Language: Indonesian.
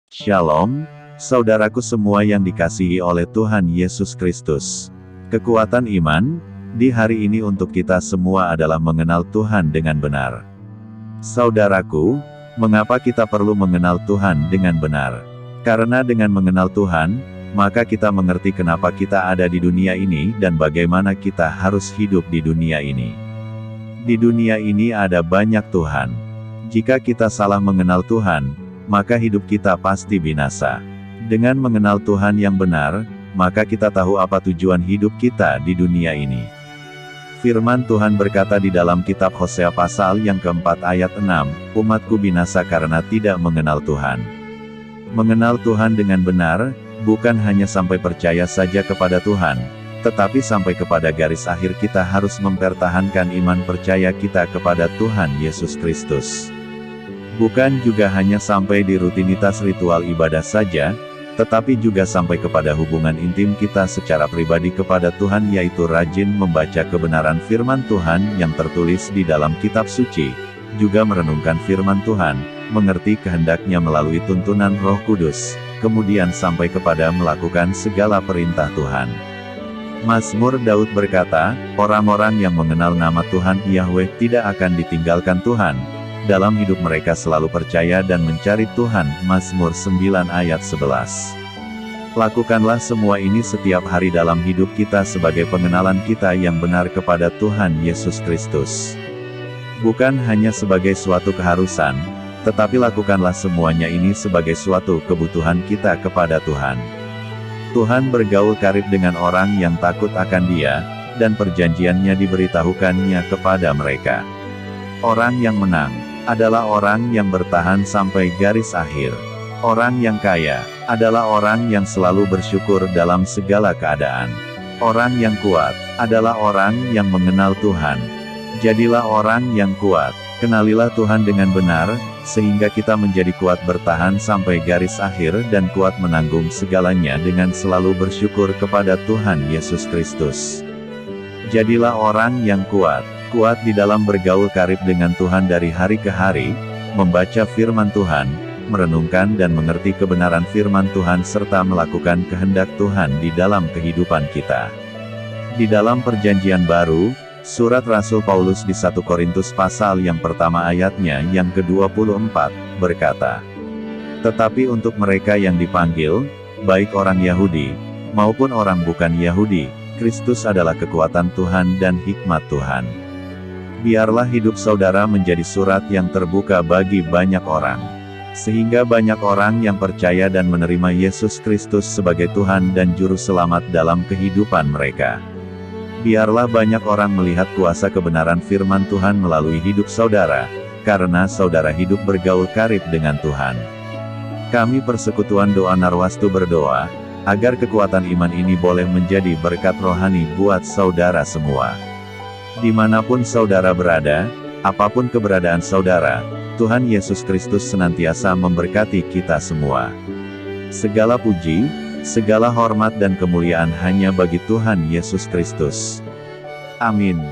Shalom, saudaraku semua yang dikasihi oleh Tuhan Yesus Kristus. Kekuatan iman di hari ini untuk kita semua adalah mengenal Tuhan dengan benar. Saudaraku, mengapa kita perlu mengenal Tuhan dengan benar? Karena dengan mengenal Tuhan, maka kita mengerti kenapa kita ada di dunia ini dan bagaimana kita harus hidup di dunia ini. Di dunia ini ada banyak Tuhan. Jika kita salah mengenal Tuhan, maka hidup kita pasti binasa. Dengan mengenal Tuhan yang benar, maka kita tahu apa tujuan hidup kita di dunia ini. Firman Tuhan berkata di dalam kitab Hosea pasal yang keempat ayat 6, "Umatku binasa karena tidak mengenal Tuhan." Mengenal Tuhan dengan benar, bukan hanya sampai percaya saja kepada Tuhan, tetapi sampai kepada garis akhir kita harus mempertahankan iman percaya kita kepada Tuhan Yesus Kristus. Bukan juga hanya sampai di rutinitas ritual ibadah saja, tetapi juga sampai kepada hubungan intim kita secara pribadi kepada Tuhan, yaitu rajin membaca kebenaran firman Tuhan yang tertulis di dalam kitab suci, juga merenungkan firman Tuhan, mengerti kehendaknya melalui tuntunan Roh Kudus, kemudian sampai kepada melakukan segala perintah Tuhan. Mazmur Daud berkata, orang-orang yang mengenal nama Tuhan Yahweh tidak akan ditinggalkan Tuhan. Dalam hidup mereka selalu percaya dan mencari Tuhan. Mazmur 9 ayat 11. Lakukanlah semua ini setiap hari dalam hidup kita sebagai pengenalan kita yang benar kepada Tuhan Yesus Kristus. Bukan hanya sebagai suatu keharusan, tetapi lakukanlah semuanya ini sebagai suatu kebutuhan kita kepada Tuhan. Tuhan bergaul karib dengan orang yang takut akan Dia, dan perjanjiannya diberitahukannya kepada mereka. Orang yang menang adalah orang yang bertahan sampai garis akhir. Orang yang kaya adalah orang yang selalu bersyukur dalam segala keadaan. Orang yang kuat adalah orang yang mengenal Tuhan. Jadilah orang yang kuat, kenalilah Tuhan dengan benar, sehingga kita menjadi kuat bertahan sampai garis akhir dan kuat menanggung segalanya dengan selalu bersyukur kepada Tuhan Yesus Kristus. Jadilah orang yang kuat di dalam bergaul karib dengan Tuhan dari hari ke hari, membaca firman Tuhan, merenungkan dan mengerti kebenaran firman Tuhan serta melakukan kehendak Tuhan di dalam kehidupan kita. Di dalam perjanjian baru, surat Rasul Paulus di 1 Korintus pasal yang pertama ayatnya yang ke-24, berkata, "Tetapi untuk mereka yang dipanggil, baik orang Yahudi, maupun orang bukan Yahudi, Kristus adalah kekuatan Tuhan dan hikmat Tuhan." Biarlah hidup saudara menjadi surat yang terbuka bagi banyak orang, sehingga banyak orang yang percaya dan menerima Yesus Kristus sebagai Tuhan dan Juru Selamat dalam kehidupan mereka. Biarlah banyak orang melihat kuasa kebenaran firman Tuhan melalui hidup saudara, karena saudara hidup bergaul karib dengan Tuhan. Kami Persekutuan Doa Narwastu berdoa, agar kekuatan iman ini boleh menjadi berkat rohani buat saudara semua. Dimanapun saudara berada, apapun keberadaan saudara, Tuhan Yesus Kristus senantiasa memberkati kita semua. Segala puji, segala hormat dan kemuliaan hanya bagi Tuhan Yesus Kristus. Amin.